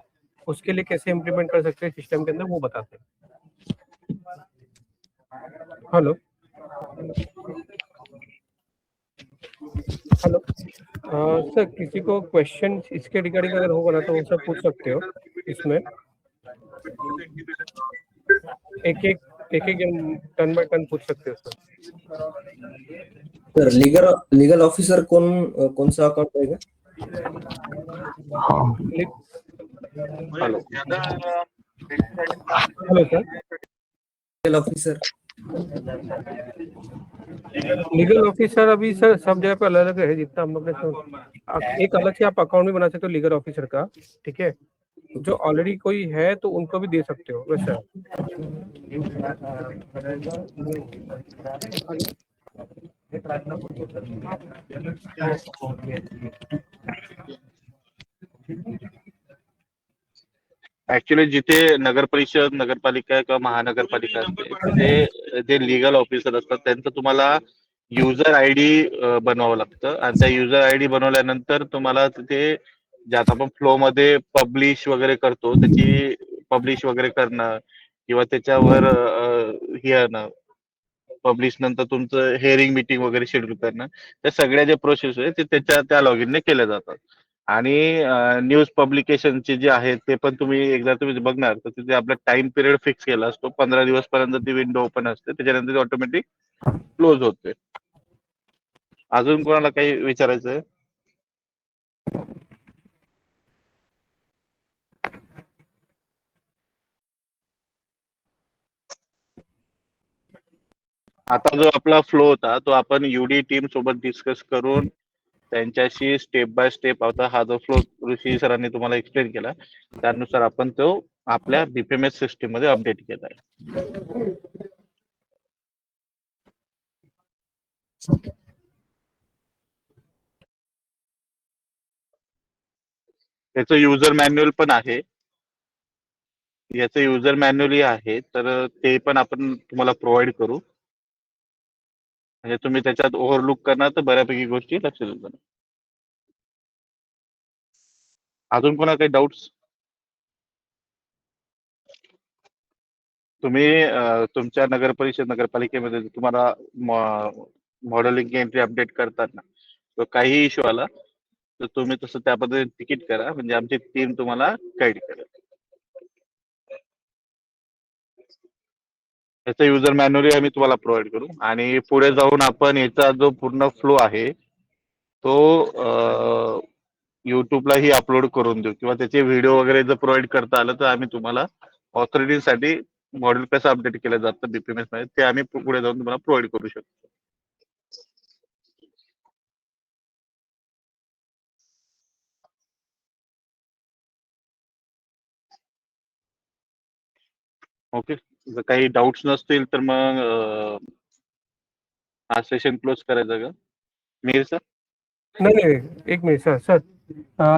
उसके लिए कैसे इम्प्लीमेंट कर सकते हैं सिस्टम के अंदर, वो बताते हैं. हेलो हेलो सर, किसी को क्वेश्चन इसके रिगार्डिंग अगर होगा ना तो वो सब पूछ सकते हो इसमें. एक एक टर्न बाय टर्न पूछ सकते हो सर. सर लीगल ऑफिसर कौन सा अकाउंट रहेगा? हाँ. Hello hello sir, legal officer legal officer अभी सर सब जगह पे अलग अलग है. जितना हम लोग ने एक अलग से आप अकाउंट भी बना सकते हो लीगल ऑफिसर का. ठीक है, जो ऑलरेडी कोई है तो उनको भी दे सकते हो वैसा. ऍक्च्युली जिथे नगर परिषद, नगरपालिका किंवा महानगरपालिका असते तिथे जे लिगल ऑफिसर असतात त्यांचं तुम्हाला युजर ID बनवावं लागतं, आणि त्या युजर ID बनवल्यानंतर तुम्हाला तिथे ज्यात आपण फ्लो मध्ये पब्लिश वगैरे करतो त्याची पब्लिश वगैरे करणं किंवा त्याच्यावर हे आणणं, पब्लिश नंतर तुमचं हेअरिंग मीटिंग वगैरे शेड्यूल करणं, त्या सगळ्या ज्या प्रोसेस आहे ते त्या लॉगिनने केल्या जातात. आणि न्यूज पब्लिकेशनचे जे आहेत ते पण तुम्ही एकदा तुम्ही बघणार तर तिथे आपला टाइम पिरियड फिक्स केला असतो. 15 दिवस पर्यंत ती विंडो ओपन असते, त्याच्यानंतर ऑटोमॅटिक क्लोज होते. अजून कोणाला काही विचारायचं आहे? आता जो आपला फ्लो होता तो आपण युडी टीम सोबत डिस्कस करून त्यांच्याशी स्टेप बाय स्टेप होता हा जो फ्लो ऋषी सरांनी तुम्हाला एक्सप्लेन केला त्यानुसार आपण तो आपल्या बीपीएमएस सिस्टीम मध्ये अपडेट केला आहे. त्याचं युजर मॅन्युअल पण आहे, याचं युजर मॅन्युअलही आहे, तर ते पण आपण तुम्हाला प्रोव्हाइड करू. म्हणजे तुम्ही त्याच्यात ओव्हरलुक करणार तर बऱ्यापैकी गोष्टी लक्षात येतात. अजून कोणा काही डाऊट्स? तुम्ही तुमच्या नगर परिषद नगरपालिकेमध्ये तुम्हाला मॉडेलिंग एंट्री अपडेट करताना तो काही इश्यू आला तर तुम्ही तसं त्या पद्धतीने तिकीट करा, म्हणजे आमची टीम तुम्हाला गाईड करेल. याचं युजर मॅन्युअली आम्ही तुम्हाला प्रोव्हाइड करू आणि पुढे जाऊन आपण याचा जो पूर्ण फ्लो आहे तो युट्यूबलाही अपलोड करून देऊ किंवा त्याचे व्हिडिओ वगैरे जर प्रोव्हाइड करता आलं तर आम्ही तुम्हाला ऑथॉरिटीसाठी मॉडेल कसं अपडेट केलं जातं बीपीएमएस मध्ये ते आम्ही पुढे जाऊन तुम्हाला प्रोव्हाइड करू शकतो. ओके, जर काही डाऊट्स नसतील तर मग हा सेशन क्लोज करायचा का मीर सर? नहीं नहीं, एक मिनट सर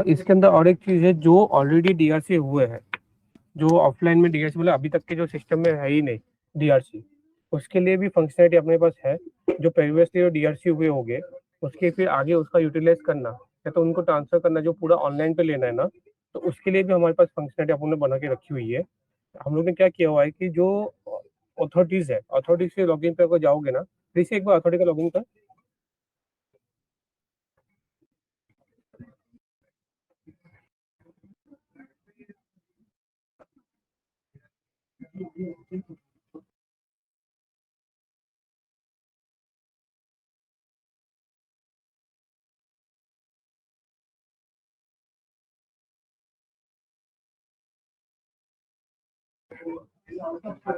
इसके अंदर और एक चीज है, जो ऑलरेडी डीआरसी हुए हैं, जो ऑफलाइन में डीआरसी मतलब अभी तक के जो सिस्टम में है ही नहीं डीआरसी, उसके लिए भी फंक्शनलिटी अपने पास है। जो प्रीवियसली जो डीआरसी हुए होंगे उसके फिर आगे उसका यूटिलाइज करना या तो उनको ट्रांसफर करना, जो पूरा ऑनलाइन पे लेना है ना, तो उसके लिए भी हमारे पास फंक्शनलिटी अपन ने बना के रखी हुई है। हम लोग ने क्या किया हुआ है कि जो अथॉरिटीज है, अथॉरिटीज के लॉगिन पे अगर जाओगे ना, प्लीज एक बार अथॉरिटी का लॉगिन कर।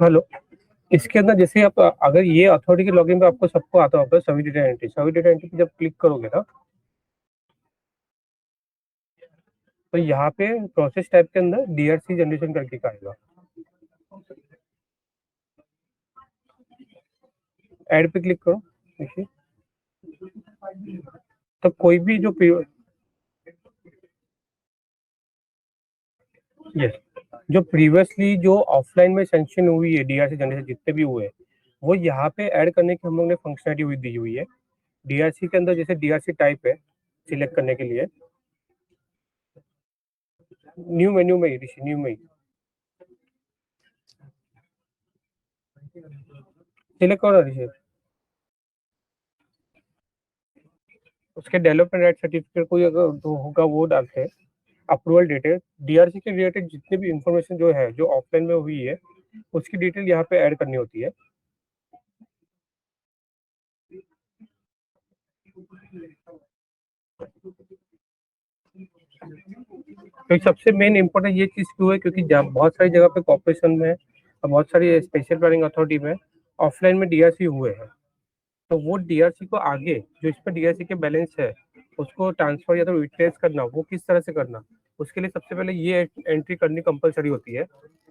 हेलो, इसके अंदर जैसे आप अगर ये अथॉरिटी के लॉगिन पे आपको सबको आता होगा सभी डेटा एंट्री पे जब क्लिक करोगे ना, तो यहाँ पे प्रोसेस टाइप के अंदर डीआरसी जनरेशन करके का आएगा। ऐड पे क्लिक करो, देखिए तो कोई भी जो यस जो प्रीवियसली जो ऑफलाइन में सेंक्शन हुई है डीआरसी जनरेशन जितने भी हुए हैं, वो यहाँ पे ऐड करने की हम लोग ने फंक्शनलिटी हुई दी हुई है। डीआरसी के अंदर जैसे डीआरसी टाइप है सिलेक्ट करने के लिए, न्यू मेन्यू में ही न्यू में ही सिलेक्ट करो ऋषि, उसके डेवलपमेंट राइट सर्टिफिकेट कोई अगर तो होगा वो डालते हैं, अप्रूवल डिटेल, डीआरसी के रिलेटेड जितने भी इंफॉर्मेशन जो है जो ऑफलाइन में हुई है उसकी डिटेल यहाँ पे ऐड करनी होती है। तो सबसे मेन इम्पोर्टेंट ये चीज क्यों है, क्योंकि बहुत सारी जगह पे कॉर्पोरेशन में और बहुत सारी स्पेशल प्लानिंग अथॉरिटी में ऑफलाइन में डीआरसी हुए हैं, तो वो डीआरसी को आगे जो इस पर डीआरसी के बैलेंस है उसको ट्रांसफर या तो यूटिलाइज करना, वो किस तरह से करना, उसके लिए सबसे पहले ये एंट्री करनी कंपलसरी होती है,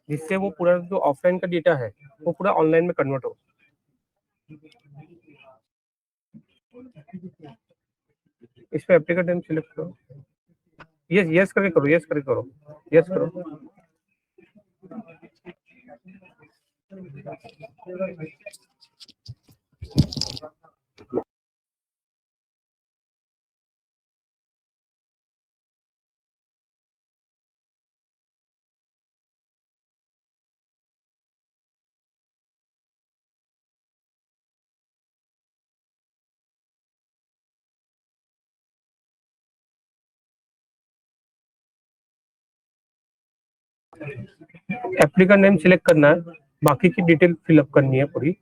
जिससे वो पूरा जो ऑफलाइन का डेटा है वो पूरा ऑनलाइन में कन्वर्ट हो। इस पे एप्लीकेशन नेम सिलेक्ट करो, यस यस करके करो, यस करके करो, यस करो। एप्लीकेंट नेम सिलेक्ट करना है, बाकी की डिटेल फिलअप करनी है पूरी।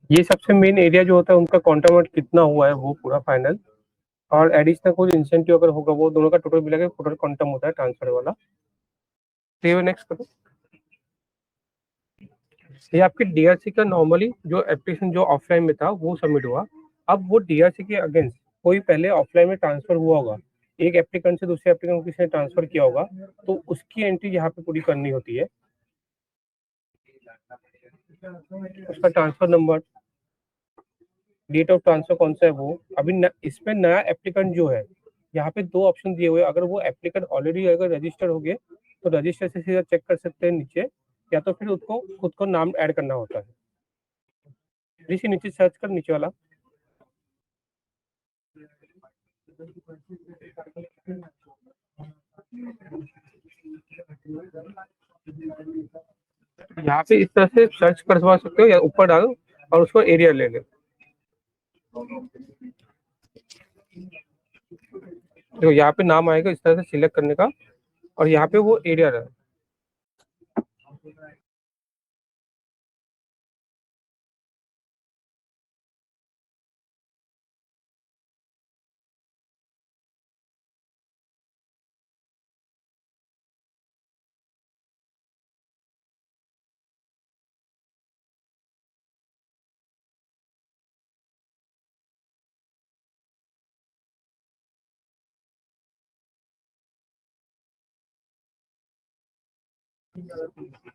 ये सबसे मेन एरिया जो होता है उनका क्वांटम कितना हुआ है वो पूरा फाइनल, और एडिशनल कुछ इंसेंटिव अगर होगा वो दोनों का टोटल मिला के टोटल क्वांटम होता है ट्रांसफर वाला। सेव नेक्स्ट करो। ये आपके डीआरसी का नॉर्मली जो एप्लीकेशन जो ऑफलाइन में था वो सबमिट हुआ। अब वो डीआरसी के अगेंस्ट कोई पहले ऑफलाइन में ट्रांसफर हुआ होगा, एक एप्लीकेंट से दूसरे एप्लीकेंट को किसी ने ट्रांसफर किया होगा, तो उसकी एंट्री यहाँ पे पूरी करनी होती है। उसका transfer number, date of transfer कौन सा है वो। अभी इसमें नया एप्लीकेंट जो है, यहाँ पे दो ऑप्शन दिए हुए हैं। अगर वो एप्लीकेंट ऑलरेडी अगर रजिस्टर हो गए तो रजिस्टर से सीधा चेक कर सकते हैं नीचे, या तो फिर उसको खुद को नाम ऐड करना होता है। ऋषि नीचे सर्च कर, नीचे वाला यहाँ पे इस तरह से सर्च करवा सकते हो, या ऊपर डालो और उसको एरिया ले ले। तो यहाँ पे नाम आएगा इस तरह से सिलेक्ट करने का, और यहाँ पे वो एरिया रहा।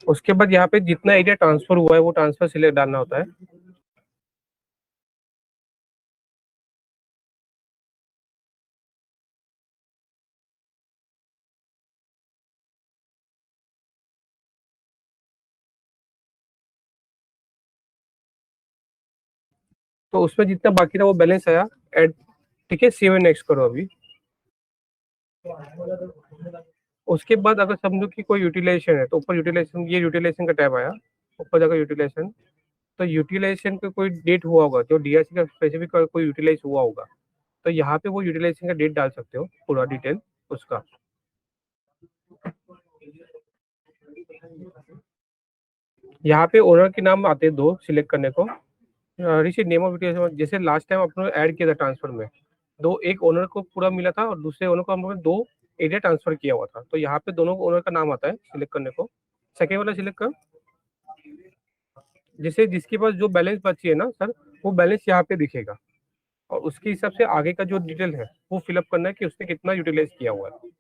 उसके बाद यहाँ पे जितना एरिया ट्रांसफर हुआ है वो ट्रांसफर सिलेक्ट डालना होता है। तो उसमें जितना बाकी था वो बैलेंस आया ऐड, ठीक है। सेव नेक्स्ट करो अभी। उसके बाद अगर समझो कि कोई यूटिलाइजेशन है तो ऊपर यूटिलाइजेशन, ये यूटिलाइजेशन का टैब आया, ऊपर जाकर यूटिलाइजेशन, तो यूटिलाइजेशन का कोई डेट हुआ होगा जो डीआरसी का स्पेसिफिक कोई यूटिलाइज हुआ होगा, तो यहाँ पे वो यूटिलाइजेशन का डेट डाल सकते हो, पूरा डिटेल उसका। यहाँ पे ओनर के नाम आते हैं दो सिलेक्ट करने को। ऋषि नेम ऑफ यूटिलाइजेशन, जैसे लास्ट टाइम अपने ऐड किया था ट्रांसफर में, दो, एक ओनर को पूरा मिला था और दूसरे ओनर को हम लोगों ने दो एरिया ट्रांसफर किया हुआ था, तो यहाँ पे दोनों ओनर का नाम आता है सिलेक्ट करने को। सेकेंड वाला सिलेक्ट कर, जैसे जिसके पास जो बैलेंस बची है ना सर, वो बैलेंस यहाँ पे दिखेगा, और उसके हिसाब से आगे का जो डिटेल है वो फिलअप करना है कि उसने कितना यूटिलाइज किया हुआ है।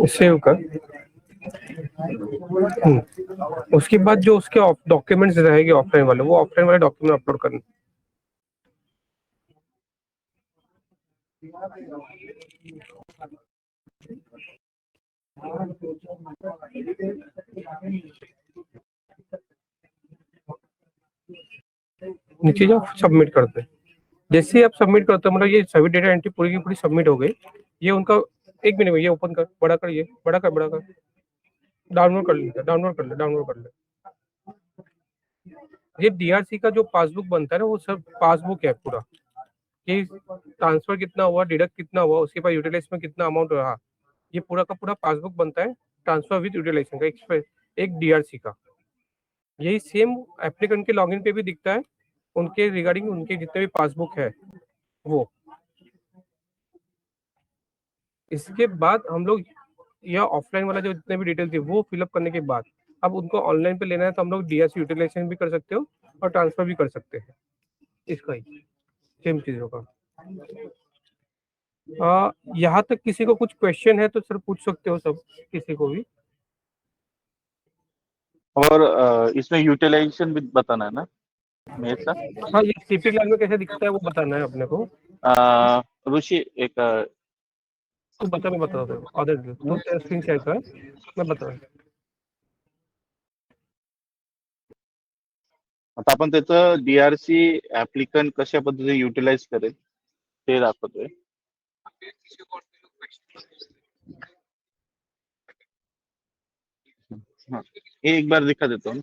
सेव कर। उसके बाद जो उसके डॉक्यूमेंट्स रहेंगे ऑफलाइन वाले, वो ऑफलाइन वाले डॉक्यूमेंट अपलोड करना। नीचे जाओ, सबमिट करते हैं। जैसे ही आप सबमिट करते हो, मतलब ये सभी डेटा एंट्री पूरी की पूरी सबमिट हो गई। ये उनका, एक मिनट में ये ओपन कर, बड़ा कर, ये बड़ा कर, बड़ा कर, डाउनलोड कर ले, डाउनलोड कर ले, डाउनलोड कर ले। ये डीआरसी का जो पासबुक बनता है ना, वो सब पासबुक है पूरा, कि ट्रांसफर कितना हुआ, डिडक्ट कितना हुआ, उसके बाद यूटिलाइज में कितना अमाउंट रहा, ये पूरा का पूरा पासबुक बनता है ट्रांसफर विद यूटिलाइजेशन का, एक डीआरसी का। यही सेम एप्लीकेंट के लॉगिन पे भी दिखता है, उनके रिगार्डिंग उनके जितने भी पासबुक है वो। इसके बाद हम लोग यह ऑफलाइन वाला जो जितने भी डिटेल थी वो फिलअप करने के बाद, अब उनको ऑनलाइन पे लेना है तो हम लोग डीआरसी यूटिलाइजेशन भी कर सकते हो और ट्रांसफर भी कर सकते हैं, इसका ही सेम चीजों का। यहाँ तक किसी को कुछ क्वेश्चन है तो सर पूछ सकते हो सब, किसी को भी। और इसमें यूटिलाइजेशन भी बताना है ना मेरे साथ। हाँ, ये सीपी क्लास में कैसे दिखता है वो बताना है अपने को। ऋषि एक तू बता, मैं बता रहा हूँ। ऑर्डर तू स्क्रीन शेयर कर, मैं बता रहा हूँ। आता आपण त्याचं डीआरसी ऍप्लिकंट कशा पद्धतीने युटिलाइज करेल ते दाखवतोय. हाँ, ये एक बार दिखा देतो ना.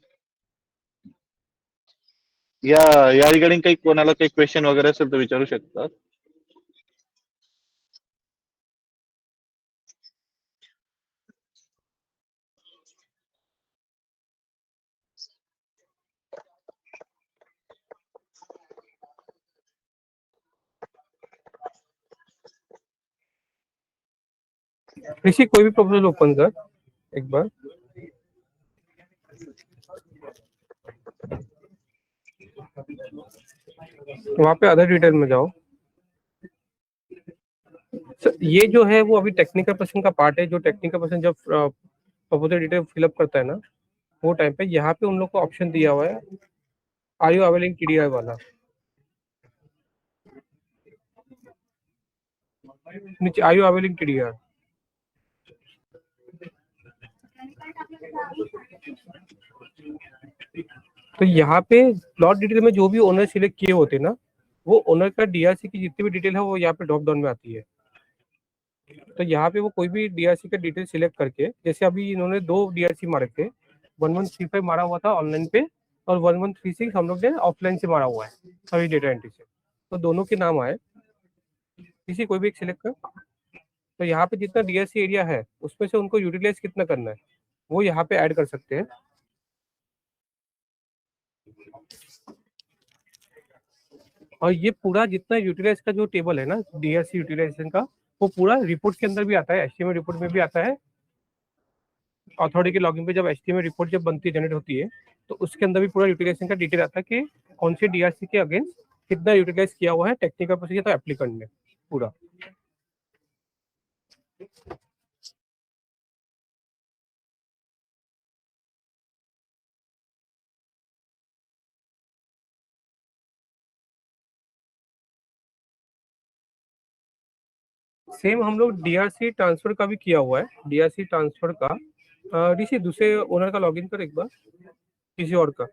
या रिगार्डिंग काही कोणाला काही क्वेश्चन वगैरे असेल तर विचारू शकतात. ऋषि कोई भी प्रोपोजल ओपन कर एक बार। वहां पे अदर डिटेल में जाओ। ये जो है वो अभी टेक्निकल पर्सन का पार्ट है। जो टेक्निकल पर्सन जब प्रपोजल डिटेल फिलअप करता है ना, वो टाइम पे यहाँ पे उन लोग को ऑप्शन दिया हुआ है आर यू अवेलिंग टीडीआर वाला। नीचे आर यू अवेलिंग टीडीआर। तो यहाँ पे प्लॉट डिटेल में जो भी ओनर सिलेक्ट किए होते हैं ना, वो ओनर का डीआरसी की जितनी भी डिटेल है वो यहाँ पे ड्रॉप डाउन में आती है। तो यहाँ पे वो कोई भी डीआरसी का डिटेल सिलेक्ट करके, जैसे अभी इन्होंने 2 डीआरसी मारे थे, 1135 मारा हुआ था ऑनलाइन पे और 1136 हम लोग ने ऑफलाइन से मारा हुआ है सभी डेटा एंट्री से। तो दोनों के नाम आए, किसी कोई भी एक सिलेक्ट कर। तो यहाँ पे जितना डीआरसी एरिया है उसमें से उनको यूटिलाइज कितना करना है वो यहाँ पे ऐड कर सकते हैं। और ये पूरा जितना यूटिलाइज का जो टेबल है ना डीआरसी यूटिलाइजेशन का, वो पूरा रिपोर्ट के अंदर भी आता है, एचटीएमएल रिपोर्ट में भी आता है। अथॉरिटी के लॉगिन पे जब एचटीएमएल रिपोर्ट जब बनती है, जनरेट होती है, तो उसके अंदर भी पूरा यूटिलाइजेशन का डिटेल आता है कि कौन से डीआरसी के अगेंस्ट कितना यूटिलाइज किया हुआ है टेक्निकल प्रोसीजर तो एप्लीकेंट में पूरा। सेम हम लोग डीआरसी ट्रांसफर का भी किया हुआ है। डीआरसी ट्रांसफर का डीसी दूसरे ओनर का लॉगिन कर एक बार, किसी और का।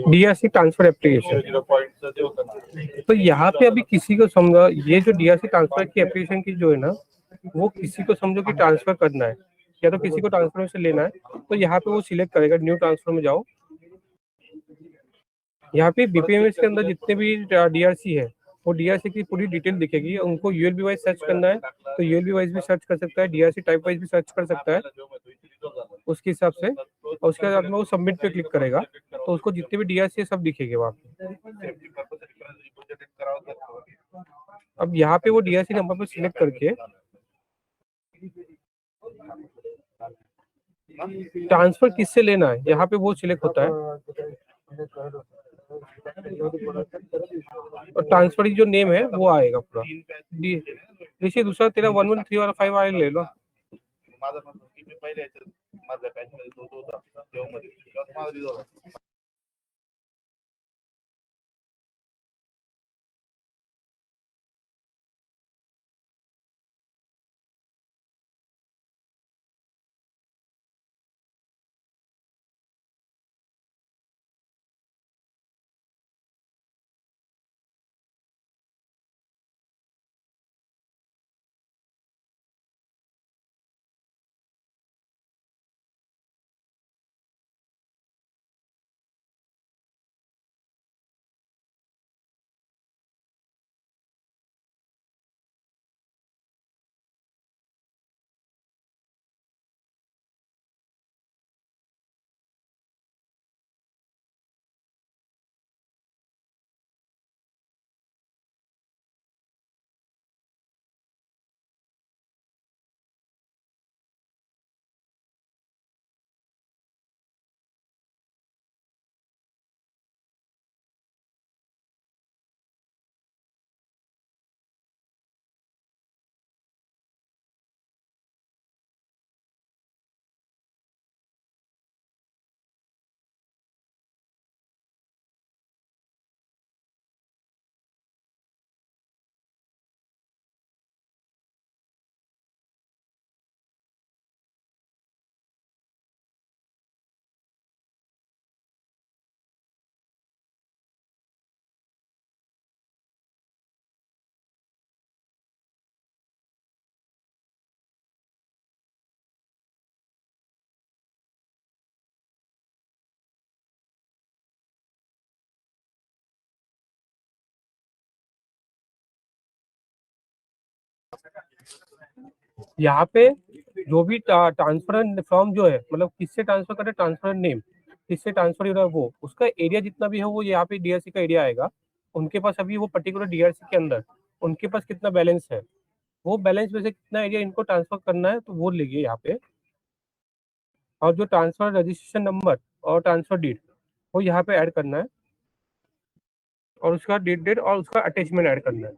DRC transfer application. तो यहाँ पे अभी किसी को समझो, ये जो डीआरसी ट्रांसफर की एप्लीकेशन की जो है ना, वो किसी को समझो कि ट्रांसफर करना है या तो किसी को ट्रांसफर से लेना है, तो यहाँ पे वो सिलेक्ट करेगा। न्यू ट्रांसफर में जाओ, यहाँ पे बीपीएमएस के अंदर जितने भी डीआरसी है वो डीआरसी की पूरी डिटेल दिखेगी। उनको यूएलबी वाइज सर्च करना है तो यूएलबी वाइज भी सर्च कर सकता है, डीआरसी टाइप वाइज भी सर्च कर सकता है उसके हिसाब से। और उसके बाद में वो सबमिट पे क्लिक करेगा तो उसको जितने भी डीआरसी है सब दिखेंगे वहाँ पे। अब यहाँ पे वो डीआरसी नंबर पर सिलेक्ट करके ट्रांसफर किससे लेना है यहाँ पे वो सिलेक्ट होता है। और ट्रांसफर की जो नेम है वो आएगा पूरा। जैसे दूसरा तेरा 113 और 5 वाले ले लो। यहाँ पे जो भी ट्रांसफर फ्रॉम जो है, मतलब किससे ट्रांसफर करे, ट्रांसफर नेम किससे ट्रांसफर हो रहा है, वो उसका एरिया जितना भी है वो यहाँ पे डीआरसी का एरिया आएगा। उनके पास अभी वो पर्टिकुलर डीआरसी के अंदर उनके पास कितना बैलेंस है, वो बैलेंस में से कितना एरिया इनको ट्रांसफर करना है तो वो लेंगे यहाँ पे। और जो ट्रांसफर रजिस्ट्रेशन नंबर और ट्रांसफर डीड वो यहाँ पे ऐड करना है, और उसका डेट और उसका अटैचमेंट ऐड करना है।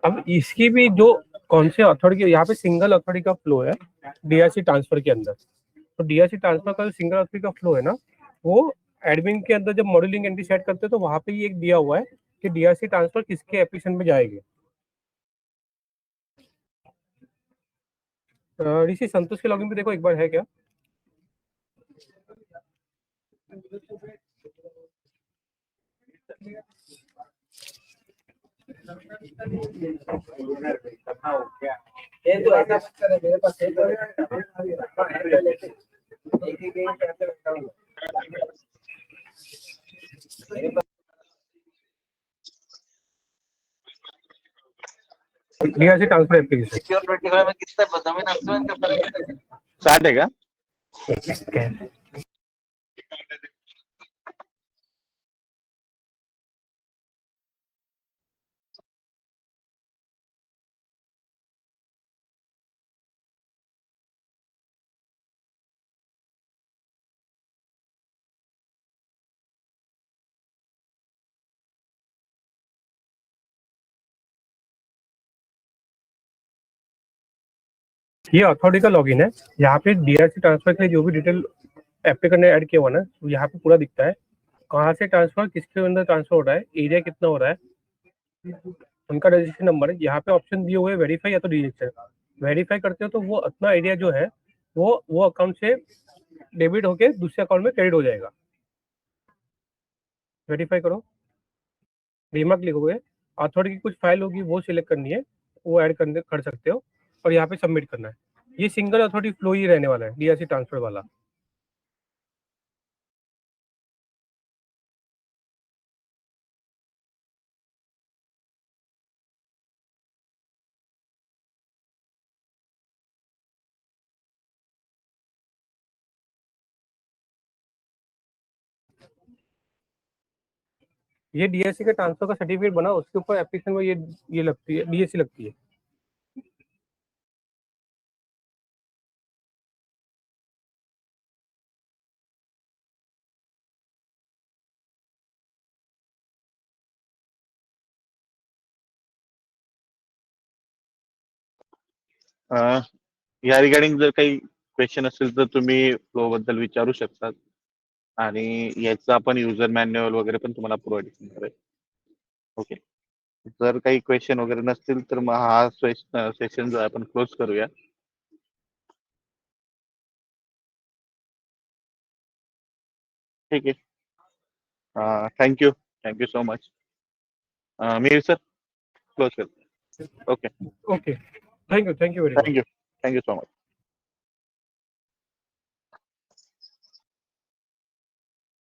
अब इसकी भी जो कौन से अथॉरिटी, यहाँ पे सिंगल अथॉरिटी का फ्लो है डीआरसी ट्रांसफर के अंदर। तो डीआरसी ट्रांसफर का जो सिंगल अथॉरिटी का फ्लो है ना, वो एडमिन के अंदर जब मॉड्यूलिंग एंट्री सेट करते हैं तो वहां पे ही एक दिया हुआ है कि डीआरसी ट्रांसफर किसके एप्लीकेशन में जाएंगे। ऋषि संतोष के लॉगिन पे देखो एक बार है क्या? डीआरसी ट्रांसफर एप्लीकेशन स्टार्ट है का? ये अथॉरिटी का लॉगिन है। यहाँ पे डीआरसी ट्रांसफर के लिए जो भी डिटेल एप्लीकेंट ने ऐड किया हुआ ना, तो यहाँ पे पूरा दिखता है कहाँ से ट्रांसफर, किसके अंदर ट्रांसफर हो रहा है, एरिया कितना हो रहा है, उनका रजिस्ट्रेशन नंबर है। यहाँ पे ऑप्शन दिए हुए वेरीफाई या तो रिजेक्ट है। वेरीफाई करते हो तो वो अपना एरिया जो है वो अकाउंट से डेबिट होके दूसरे अकाउंट में क्रेडिट हो जाएगा। वेरीफाई करो, रिमार्क लिखोगे, अथॉरिटी की कुछ फाइल होगी वो सिलेक्ट करनी है, वो ऐड कर सकते हो और यहाँ पे सबमिट करना है। ये सिंगल अथॉरिटी फ्लो ही रहने वाला है डीआरसी ट्रांसफर वाला। ये डीएससी का ट्रांसफर का सर्टिफिकेट बना, उसके ऊपर एप्लीकेशन में ये लगती है, डीएससी लगती है। या रिगार्डिंग जर काही क्वेश्चन असेल तर तुम्ही फ्लो बद्दल विचारू शकतात आणि याचं आपण युजर मॅन्युअल वगैरे पण तुम्हाला प्रोव्हाइड करणार आहे. ओके, जर काही क्वेश्चन वगैरे नसतील तर मग हा सेशन जो आहे आपण क्लोज करूया. ठीक आहे, thank you so much. Mir sir close करतो. Okay, okay, thank you very much. Thank you so much.